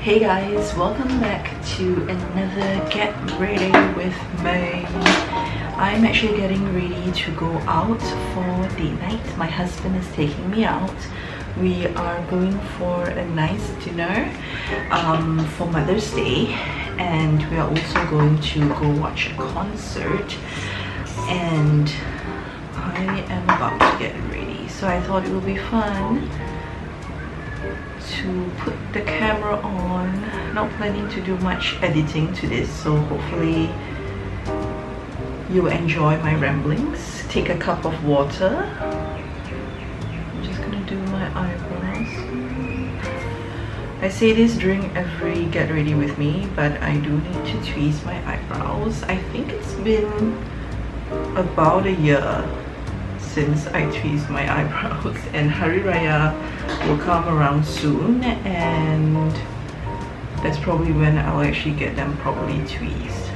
Hey guys, welcome back to another Get Ready with me. I'm actually getting ready to go out for date night. My husband is taking me out. We are going for a nice dinner for Mother's Day, and we are also going to go watch a concert, and I am about to get ready, so I thought it would be fun to put the camera on. Not planning to do much editing to this, so hopefully you enjoy my ramblings. Take a cup of water. I'm just gonna do my eyebrows. I say this during every get ready with me, but I do need to tweeze my eyebrows. I think it's been about a year since I tweezed my eyebrows, and Hari Raya will come around soon, and that's probably when I'll actually get them properly tweezed.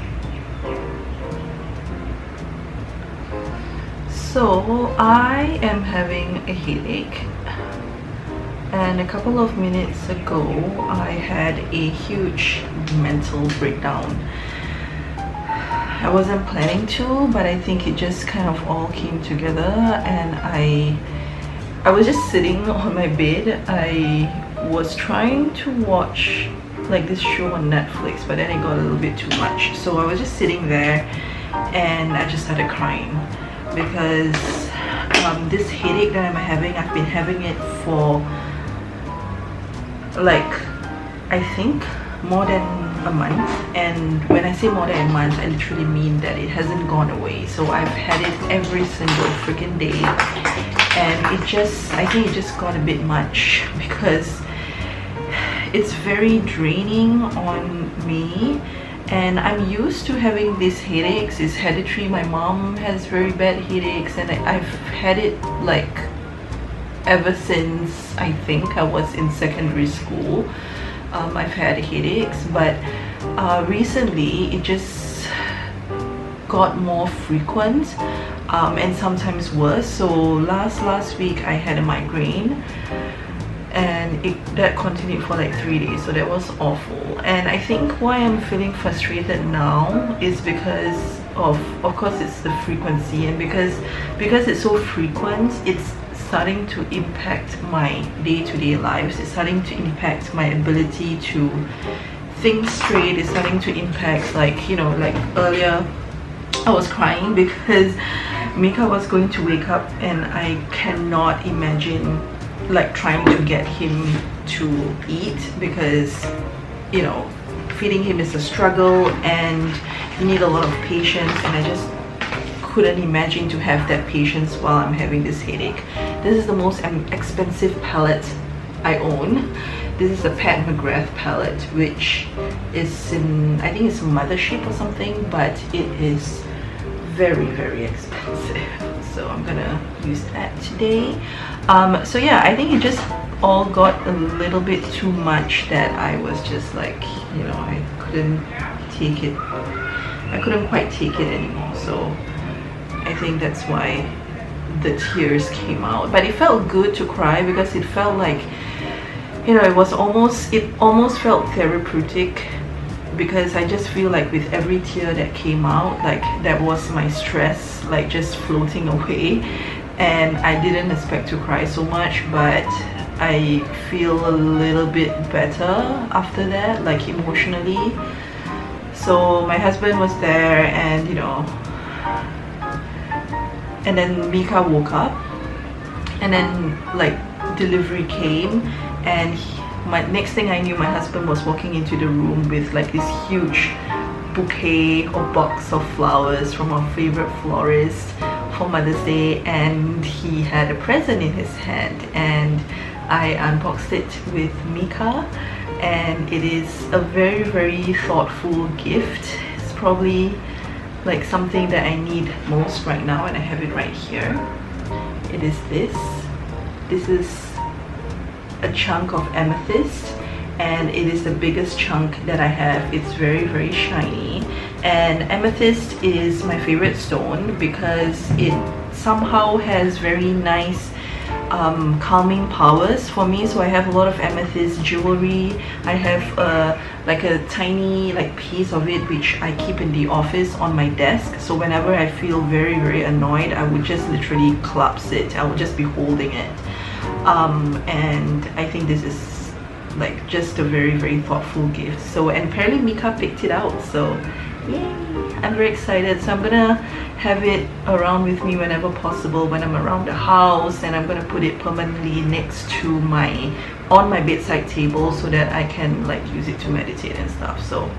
So I am having a headache, and a couple of minutes ago I had a huge mental breakdown. I wasn't planning to, but I think it just kind of all came together, and I was just sitting on my bed. I was trying to watch like this show on Netflix, but then it got a little bit too much. So I was just sitting there and I just started crying because this headache that I'm having, I've been having it for like, I think more than a month. And when I say more than a month, I literally mean that it hasn't gone away. So I've had it every single freaking day, and I think it just got a bit much because it's very draining on me, and I'm used to having these headaches. It's hereditary. My mom has very bad headaches, and I've had it like ever since I think I was in secondary school. I've had headaches, but recently it just got more frequent and sometimes worse. So last week I had a migraine, and that continued for like 3 days, so that was awful. And I think why I'm feeling frustrated now is because of course it's the frequency, and because it's so frequent, it's starting to impact my day-to-day lives. It's starting to impact my ability to think straight. It's starting to impact, like, you know, like earlier I was crying because Mika was going to wake up, and I cannot imagine like trying to get him to eat, because, you know, feeding him is a struggle and you need a lot of patience, and I just couldn't imagine to have that patience while I'm having this headache. This is the most expensive palette I own. This is a Pat McGrath palette, which is in, I think it's a Mothership or something, but it is very, very expensive. So I'm gonna use that today. So yeah, I think it just all got a little bit too much that I was just like, you know, I couldn't take it. I couldn't quite take it anymore. So I think that's why the tears came out. But it felt good to cry because it felt like, you know, it almost felt therapeutic, because I just feel like with every tear that came out, like that was my stress like just floating away. And I didn't expect to cry so much, but I feel a little bit better after that, like emotionally. So my husband was there, and you know, and then Mika woke up, and then like delivery came, and next thing I knew, my husband was walking into the room with like this huge bouquet or box of flowers from our favorite florist for Mother's Day, and he had a present in his hand, and I unboxed it with Mika, and it is a very, very thoughtful gift. It's probably like something that I need most right now, and I have it right here. It is this. This is a chunk of amethyst, and it is the biggest chunk that I have. It's very, very shiny, and amethyst is my favorite stone because it somehow has very nice calming powers for me. So I have a lot of amethyst jewelry. I have like a tiny like piece of it which I keep in the office on my desk. So whenever I feel very annoyed, I would just literally collapse it. I would just be holding it. And I think this is like just a very thoughtful gift. So, and apparently Mika picked it out, so yay, I'm very excited. So I'm gonna have it around with me whenever possible when I'm around the house, and I'm gonna put it permanently next to on my bedside table so that I can like use it to meditate and stuff. So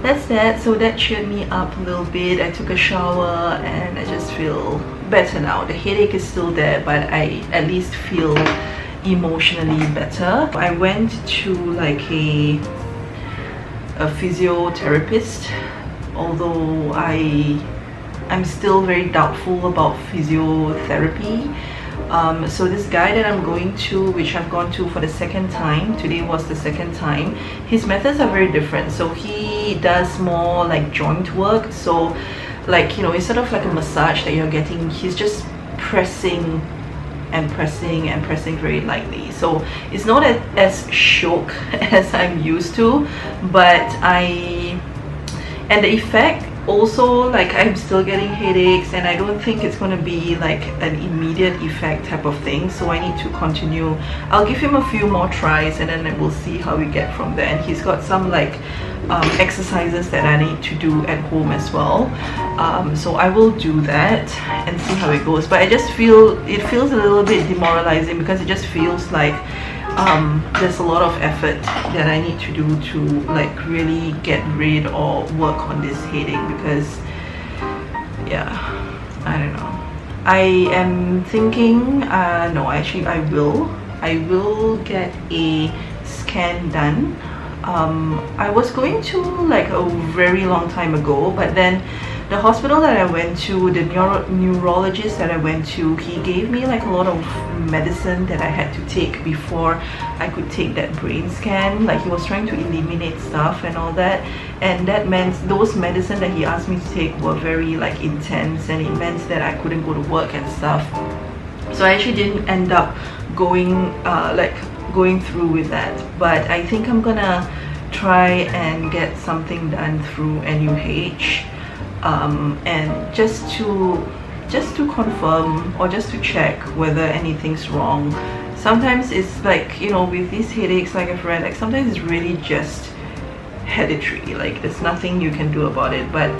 that's that. So that cheered me up a little bit. I took a shower and I just feel better now. The headache is still there, but I at least feel emotionally better. I went to like a physiotherapist, although I'm still very doubtful about physiotherapy. So this guy that I'm going to, which I've gone to for the second time, today was the second time, his methods are very different. So he does more like joint work. So like, you know, it's sort of like a massage that you're getting. He's just pressing and pressing very lightly. So it's not as shook as I'm used to, but and the effect also, like, I'm still getting headaches, and I don't think it's going to be like an immediate effect type of thing. So I need to continue. I'll give him a few more tries, and then we'll see how we get from there. And he's got some like exercises that I need to do at home as well. So I will do that and see how it goes. But I just feel it feels a little bit demoralizing, because it just feels like there's a lot of effort that I need to do to like really get rid or work on this headache, because yeah, I don't know. I am thinking no, actually I will get a scan done. I was going to like a very long time ago, but then the hospital that I went to, the neurologist that I went to, he gave me like a lot of medicine that I had to take before I could take that brain scan. Like, he was trying to eliminate stuff and all that, and that meant those medicine that he asked me to take were very like intense, and it meant that I couldn't go to work and stuff. So I actually didn't end up going through with that, but I think I'm gonna try and get something done through NUH, and just to confirm, or just to check whether anything's wrong. Sometimes it's like, you know, with these headaches, like I've read, like sometimes it's really just hereditary, like there's nothing you can do about it. But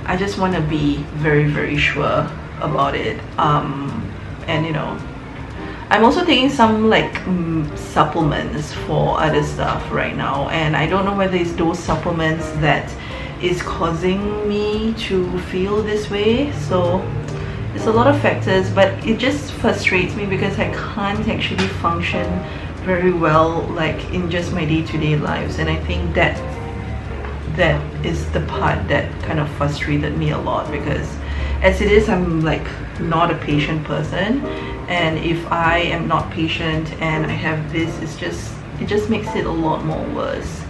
I just want to be very sure about it. And you know, I'm also taking some like supplements for other stuff right now, and I don't know whether it's those supplements that is causing me to feel this way. So it's a lot of factors, but it just frustrates me because I can't actually function very well like in just my day-to-day lives. And I think that is the part that kind of frustrated me a lot, because as it is, I'm like not a patient person, and if I am not patient and I have this, it just makes it a lot more worse.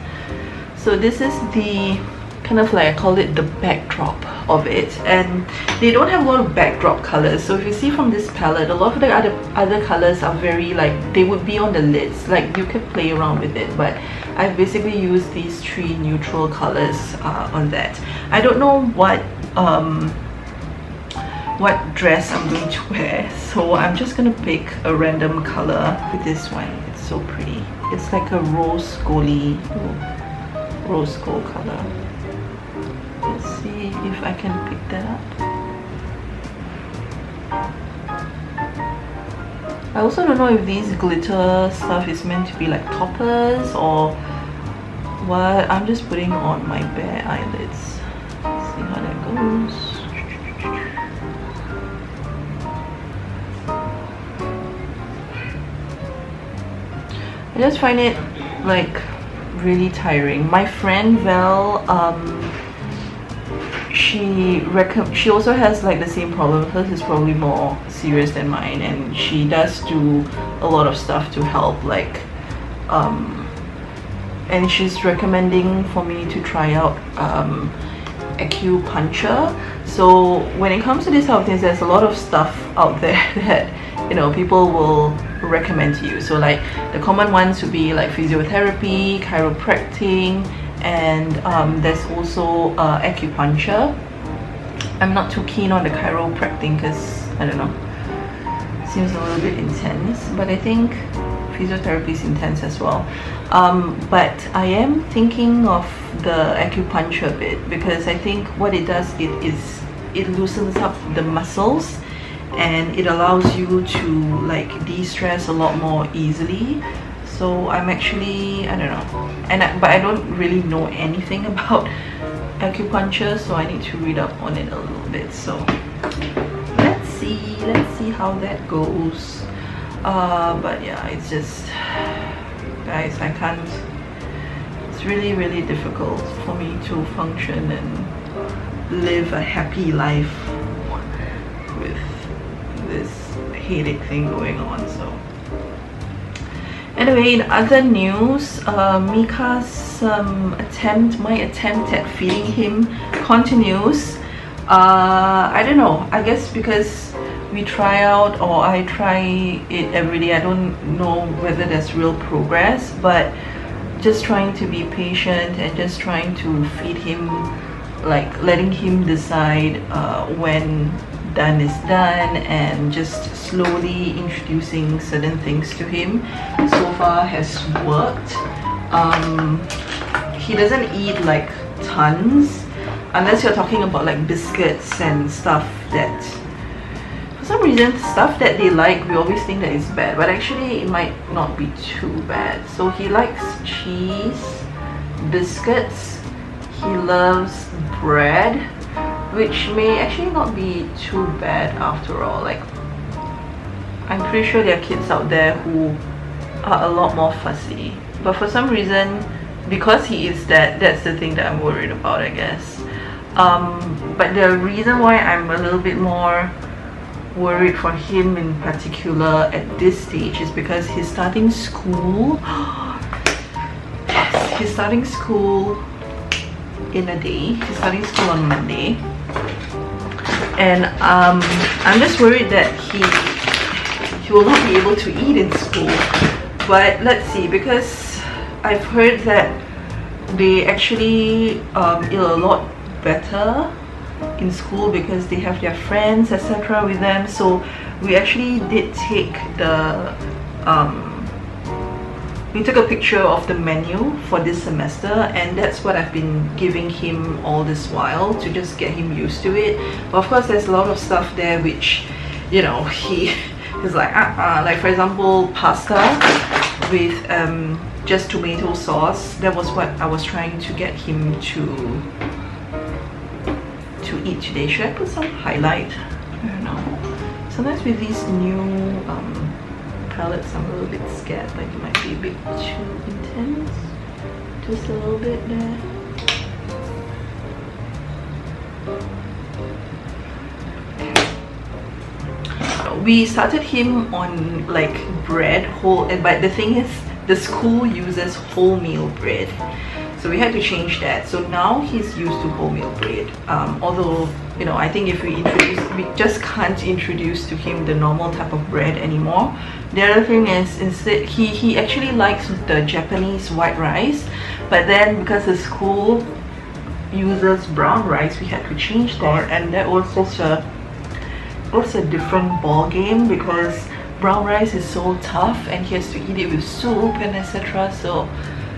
So this is the kind of like, I call it the backdrop of it, and they don't have a lot of backdrop colors. So if you see from this palette, a lot of the other colors are very like, they would be on the lids, like you could play around with it, but I've basically used these three neutral colors on that. I don't know what dress I'm going to wear, so I'm just gonna pick a random color with this one. It's so pretty. It's like a rose gold color. Let's see if I can pick that up. I also don't know if these glitter stuff is meant to be like toppers or what. I'm just putting on my bare eyelids. Let's see how that goes. I just find it like really tiring. My friend Val, she also has like the same problem. Hers is probably more serious than mine, and she does do a lot of stuff to help, like and she's recommending for me to try out acupuncture. So when it comes to this type of things, there's a lot of stuff out there that you know, people will recommend to you. So like the common ones would be like physiotherapy, chiropractic, and there's also acupuncture. I'm not too keen on the chiropractic because I don't know, seems a little bit intense, but I think physiotherapy is intense as well. But I am thinking of the acupuncture bit, because I think what it does, it loosens up the muscles and it allows you to like de-stress a lot more easily. So I'm actually, I don't know, but I don't really know anything about acupuncture, so I need to read up on it a little bit. So let's see how that goes. But yeah, it's just, guys, I can't, it's really difficult for me to function and live a happy life with this headache thing going on. So anyway, in other news, Mika's my attempt at feeding him continues. I don't know, I guess because we try out, or I try it every day, I don't know whether there's real progress, but just trying to be patient and just trying to feed him, like letting him decide when done is done, and just slowly introducing certain things to him so far has worked. He doesn't eat like tons, unless you're talking about like biscuits and stuff that, for some reason, stuff that they like, we always think that it's bad, but actually it might not be too bad. So he likes cheese, biscuits, he loves bread, which may actually not be too bad after all. Like, I'm pretty sure there are kids out there who are a lot more fussy, but for some reason, because he is that's the thing that I'm worried about, I guess. But the reason why I'm a little bit more worried for him in particular at this stage is because he's starting school. He's starting school in a day. He's starting school on Monday, and I'm just worried that he will not be able to eat in school. But let's see, because I've heard that they actually eat a lot better in school because they have their friends, etc. with them. So we actually did take the we took a picture of the menu for this semester, and that's what I've been giving him all this while to just get him used to it. But of course there's a lot of stuff there which, you know, he's like like for example pasta with just tomato sauce. That was what I was trying to get him to eat today. Should I put some highlight? I don't know. Sometimes with these new palettes I'm a little bit scared, like it might be a bit too intense. Just a little bit there. We started him on like bread, whole, but the thing is the school uses wholemeal bread, so we had to change that. So now he's used to wholemeal bread, although, you know, I think if we just can't introduce to him the normal type of bread anymore. The other thing is, instead he actually likes the Japanese white rice, but then because the school uses brown rice, we had to change that, and that was such a different ball game because brown rice is so tough and he has to eat it with soup and etc. So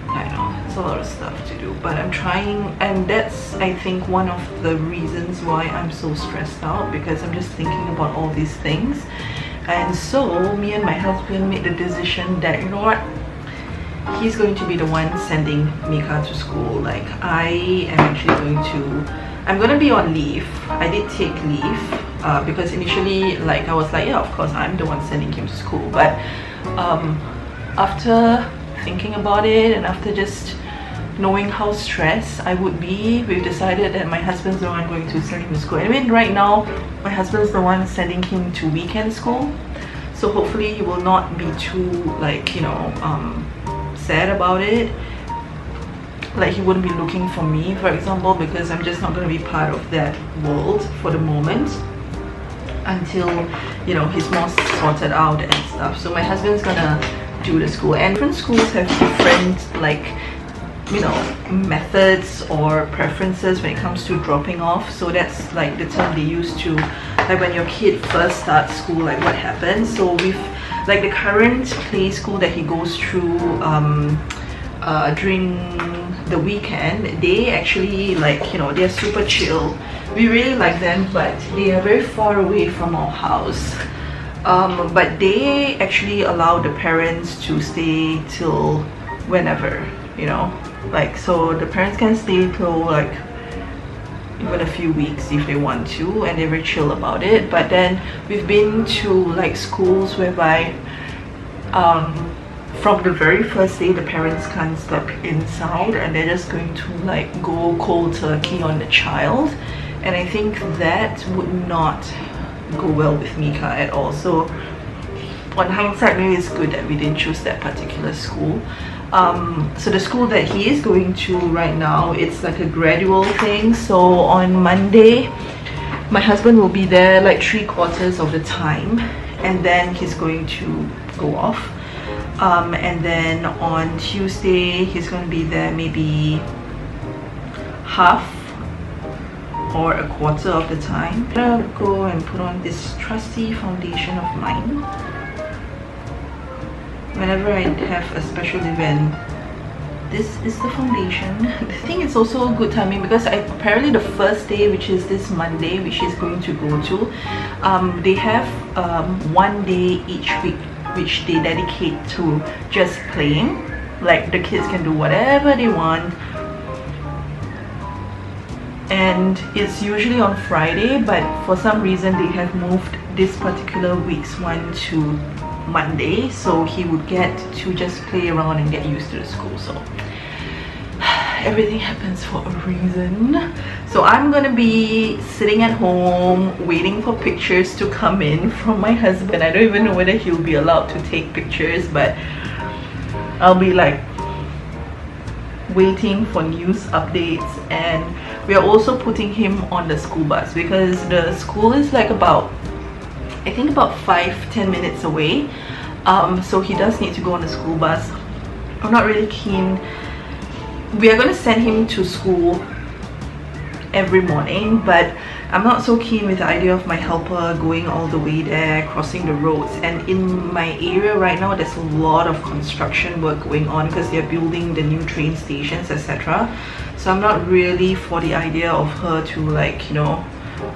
I know it's a lot of stuff to do, but I'm trying, and that's, I think, one of the reasons why I'm so stressed out, because I'm just thinking about all these things. And so me and my husband made the decision that, you know what, he's going to be the one sending Mika to school. Like, I am actually I'm going to be on leave. I did take leave because initially, like, I was like, yeah, of course I'm the one sending him to school, but after thinking about it and after just knowing how stressed I would be, we've decided that my husband's the one going to send him to school. I mean, right now my husband's the one sending him to weekend school, so hopefully he will not be too, like, you know, sad about it. Like, he wouldn't be looking for me, for example, because I'm just not going to be part of that world for the moment. until, you know, he's more sorted out and stuff. So my husband's gonna do the school, and different schools have different, like, you know, methods or preferences when it comes to dropping off. So that's like the term they use to, like, when your kid first starts school, like what happens. So with like the current play school that he goes through during the weekend, they actually, like, you know, they're super chill. We really like them, but they are very far away from our house. But they actually allow the parents to stay till whenever, you know, like, so the parents can stay till like even a few weeks if they want to, and they're very chill about it. But then we've been to like schools whereby from the very first day the parents can't step inside, and they're just going to like go cold turkey on the child, and I think that would not go well with Mika at all. So on hindsight, maybe it's good that we didn't choose that particular school. So the school that he is going to right now, it's like a gradual thing. So on Monday my husband will be there like 3/4 of the time, and then he's going to go off, and then on Tuesday he's going to be there maybe half or a quarter of the time. I'm gonna go and put on this trusty foundation of mine. Whenever I have a special event, this is the foundation. I think it's also good timing because apparently the first day, which is this Monday, which he's going to go to, they have one day each week which they dedicate to just playing. Like the kids can do whatever they want, and it's usually on Friday, but for some reason they have moved this particular week's one to Monday, so he would get to just play around and get used to the school. So everything happens for a reason. So I'm gonna be sitting at home waiting for pictures to come in from my husband. I don't even know whether he'll be allowed to take pictures, but I'll be like waiting for news updates. And we are also putting him on the school bus because the school is like about, I think about 5-10 minutes away. So he does need to go on the school bus. I'm not really keen. We are going to send him to school every morning, but I'm not so keen with the idea of my helper going all the way there, crossing the roads. And in my area right now, there's a lot of construction work going on because they're building the new train stations, etc. So I'm not really for the idea of her to, like, you know,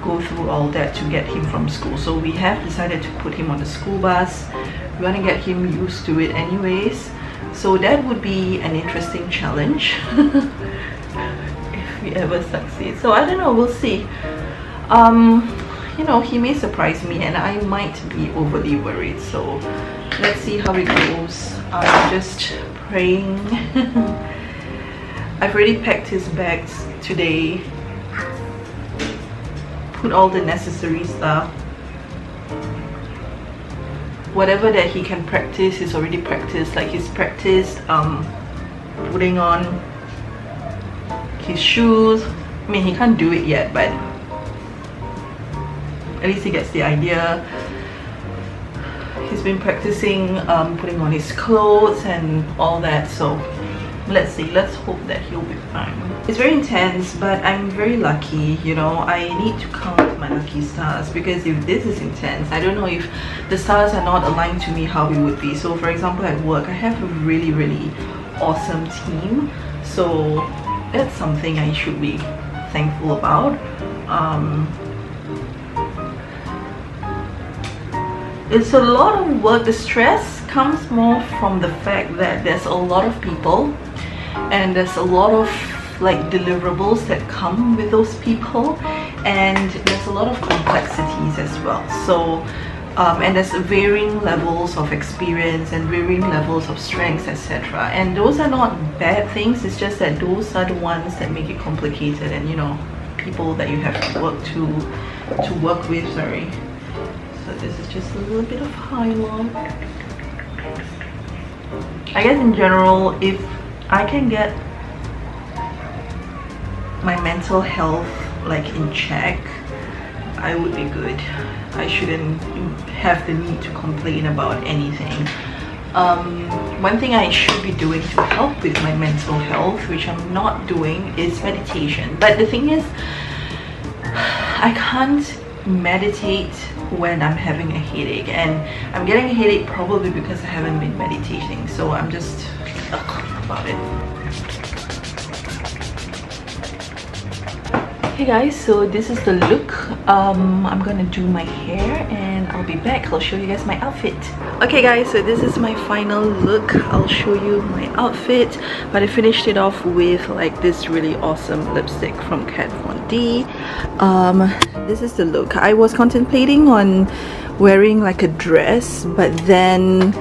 go through all that to get him from school. So we have decided to put him on the school bus. We want to get him used to it anyways. So that would be an interesting challenge if we ever succeed. So I don't know, we'll see. You know, he may surprise me and I might be overly worried. So let's see how it goes. I'm just praying. I've already packed his bags today, put all the necessary stuff. Whatever that he can practice, he's already practiced. Like he's practiced putting on his shoes. I mean, he can't do it yet, but at least he gets the idea. He's been practicing putting on his clothes and all that. So let's see, let's hope that he'll be fine. It's very intense, but I'm very lucky, you know. I need to count my lucky stars, because if this is intense, I don't know if the stars are not aligned to me how it would be. So for example, at work I have a really awesome team, so that's something I should be thankful about. It's a lot of work. The stress comes more from the fact that there's a lot of people and there's a lot of like deliverables that come with those people, and there's a lot of complexities as well. So and there's varying levels of experience and varying levels of strengths, etc. And those are not bad things, it's just that those are the ones that make it complicated, and you know, people that you have to work with. Sorry. So this is just a little bit of highlight. I guess in general, if I can get my mental health like in check, I would be good. I shouldn't have the need to complain about anything. One thing I should be doing to help with my mental health, which I'm not doing, is meditation. But the thing is, I can't meditate when I'm having a headache, and I'm getting a headache probably because I haven't been meditating, so I'm just about it. Hey guys, so this is the look. I'm gonna do my hair and I'll be back. I'll show you guys my outfit. Okay guys, so this is my final look. I'll show you my outfit, but I finished it off with like this really awesome lipstick from Kat Von D. This is the look. I was contemplating on wearing like a dress, but then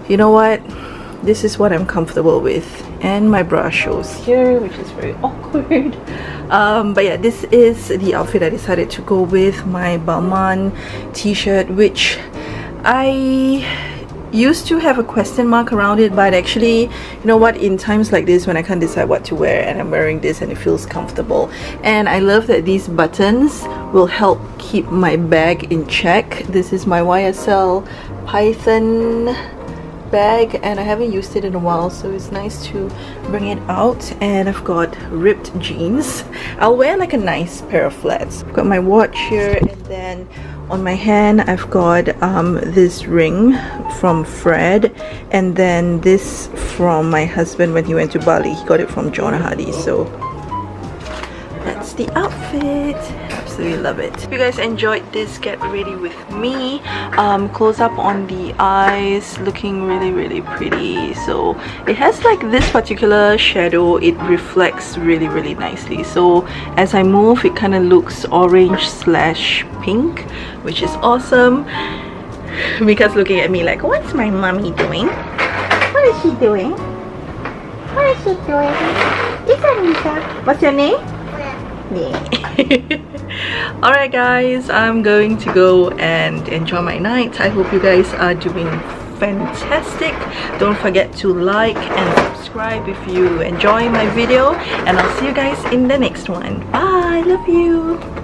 you know what, this is what I'm comfortable with, and my bra shows here, which is very awkward. But yeah, this is the outfit I decided to go with. My Balmain t-shirt, which I used to have a question mark around it, but actually, you know what, in times like this when I can't decide what to wear and I'm wearing this and it feels comfortable, and I love that these buttons will help keep my bag in check. This is my YSL Python bag and I haven't used it in a while, so it's nice to bring it out. And I've got ripped jeans. I'll wear like a nice pair of flats. I've got my watch here, and then on my hand I've got this ring from Fred, and then this from my husband when he went to Bali. He got it from John Hardy. So that's the outfit. Absolutely love it. If you guys enjoyed this get ready with me, close up on the eyes, looking really pretty. So it has like this particular shadow, it reflects really nicely, so as I move it kind of looks orange slash pink, which is awesome. Mika's looking at me like, what's my mommy doing? What is she doing? What is she doing? Is that Mika? What's your name? Alright guys, I'm going to go and enjoy my night. I hope you guys are doing fantastic. Don't forget to like and subscribe if you enjoy my video, and I'll see you guys in the next one. Bye, love you.